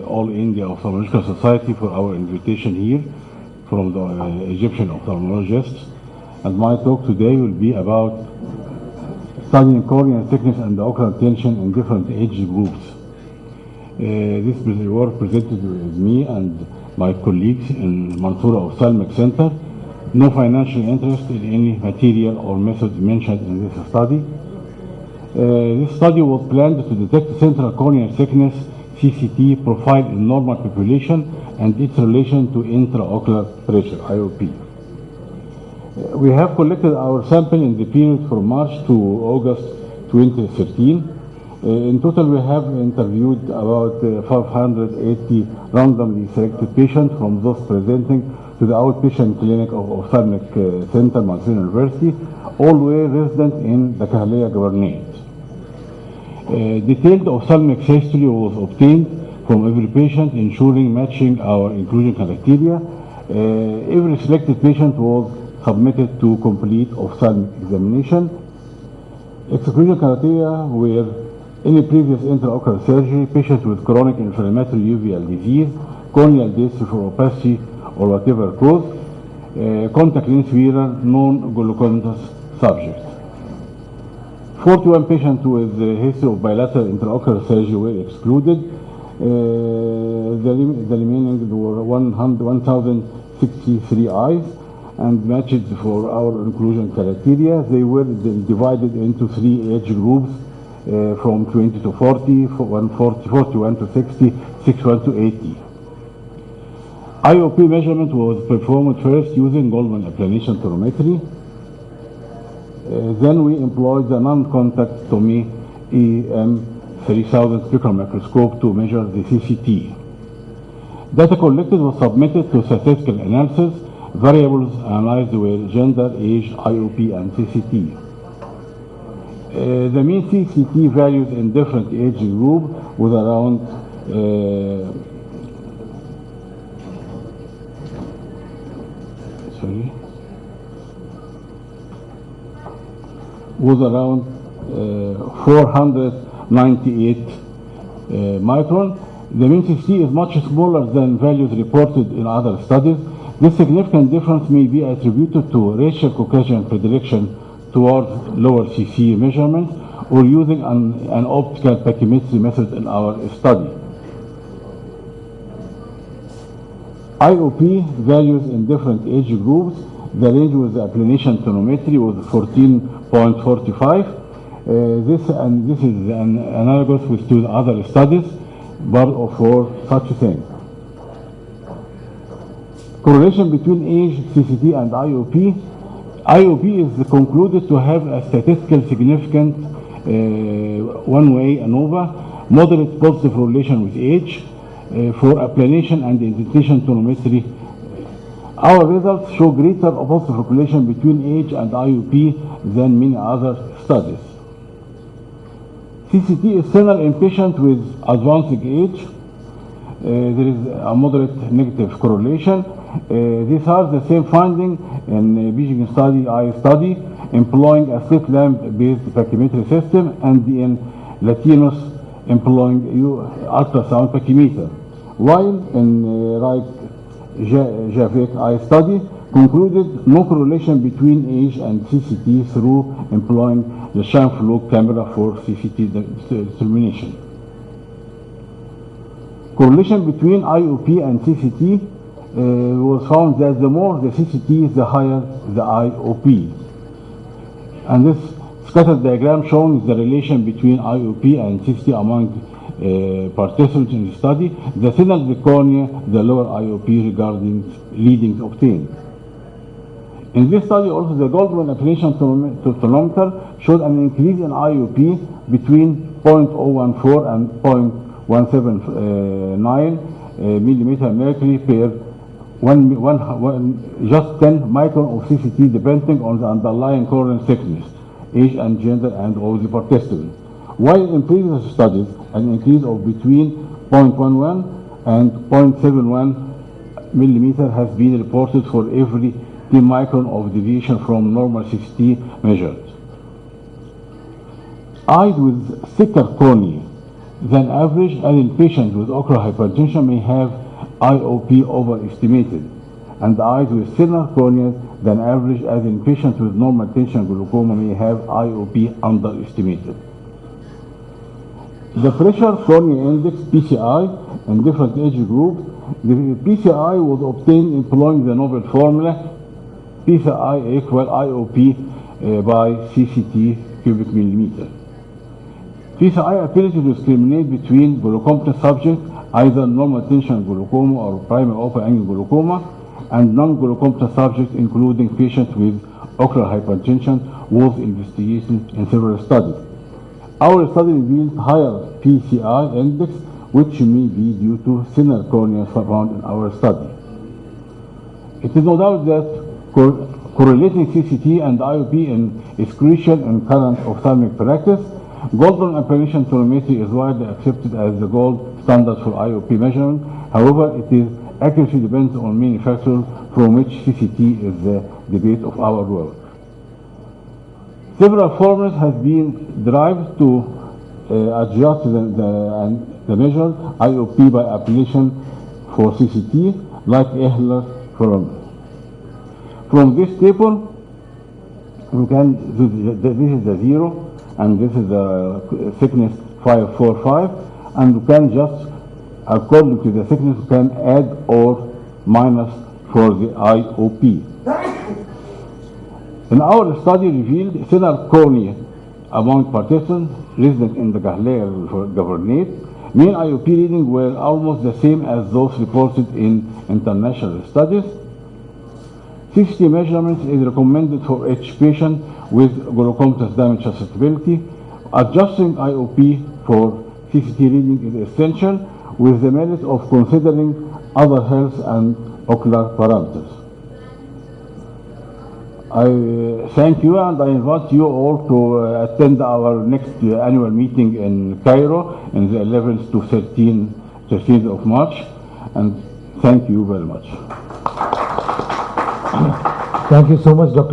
All India Ophthalmological Society for our invitation here from the Egyptian ophthalmologists. And my talk today will be about studying corneal thickness and ocular tension in different age groups. This work presented with me and my colleagues in Mansoura Ophthalmic Center. No financial interest in any material or method mentioned in this study. This study was planned to detect central corneal thickness CCT profile in normal population and its relation to intraocular pressure, IOP. We have collected our sample in the period from March to August 2013. In total, we have interviewed about 580 randomly selected patients from those presenting to the outpatient clinic of Ophthalmic Center, Mansoura University, all were resident in the Kahliya Governorate. Detailed ophthalmic history was obtained from every patient, ensuring matching our inclusion criteria. Every selected patient was submitted to complete ophthalmic examination. Exclusion criteria were any previous intraocular surgery, patients with chronic inflammatory uveal disease, corneal dystrophy or whatever cause, contact lens wearer, non-glaucomatous subject. 41 patients with a history of bilateral intraocular surgery were excluded. The remaining were 1,063 eyes and matched for our inclusion criteria. They were divided into three age groups from 20 to 40, 41 to 60, 61 to 80. IOP measurement was performed first using Goldman applanation tonometry. Then we employed the non-contact TOMI EM3000 spectral microscope to measure the CCT. Data collected was submitted to statistical analysis. Variables analyzed were gender, age, IOP, and CCT. The mean CCT values in different age group was around was around 498 micron. The mean CCT is much smaller than values reported in other studies. This significant difference may be attributed to racial Caucasian predilection towards lower CC measurements or using an optical pachymetry method in our study. IOP values in different age groups. The range with the applanation tonometry was 14.45. This is analogous with two other studies, but for such a thing. Correlation between age, CCT, and IOP. IOP is concluded to have a statistical significant one-way ANOVA, moderate positive relation with age for applanation and indentation tonometry. Our results show greater positive correlation between age and IOP than many other studies. CCT is thinner in patients with advanced age. There is a moderate negative correlation. These are the same finding in Beijing eye study employing a slit lamp-based pachymetry system and in Latinos employing ultrasound pachymeter. While in Javek eye study concluded no correlation between age and CCT through employing the sham flow camera for CCT determination. Correlation between IOP and CCT was found that the more the CCT, the higher the IOP. And this scattered diagram showing the relation between IOP and CCT among participants in the study. The thinner the cornea, the lower IOP regarding leadings obtained. In this study also the Goldman applanation tonometer showed an increase in IOP between 0.014 and 0.179 millimeter mercury per just 10 micron of CCT depending on the underlying corneal thickness, age and gender and all the participants. While in previous studies, an increase of between 0.11 and 0.71 millimeter has been reported for every 10 micron of deviation from normal CCT measured. Eyes with thicker cornea than average, as in patients with ocular hypertension may have IOP overestimated, and eyes with thinner corneas than average, as in patients with normal tension glaucoma may have IOP underestimated. The pressure cornea index, PCI, in different age groups. The PCI was obtained employing the novel formula PCI equal IOP by CCT cubic millimeter. PCI ability to discriminate between glaucoma subjects, either normal tension glaucoma or primary open angle glaucoma, and non-glaucoma subjects, including patients with ocular hypertension, was investigated in several studies. Our study revealed higher PCI index, which may be due to thinner corneas found in our study. It is no doubt that correlating CCT and IOP is crucial in current ophthalmic practice. Golden apparition telemetry is widely accepted as the gold standard for IOP measurement. However, its accuracy depends on many factors, from which CCT is the debate of our work. Several formulas have been derived to adjust the measured IOP by application for CCT, like Ehler formula. From this table, we can this is the 0, and this is the thickness 545, and we can just, according to the thickness, we can add or minus for the IOP. In our study revealed thinner cornea among participants resident in the Gahleya governorate. Mean IOP readings were almost the same as those reported in international studies. CCT measurements is recommended for each patient with glaucoma damage susceptibility. Adjusting IOP for CCT reading is essential, with the merit of considering other health and ocular parameters. I thank you, and I invite you all to attend our next annual meeting in Cairo in the 11th to 13th of March, and thank you very much. Thank you so much, Dr.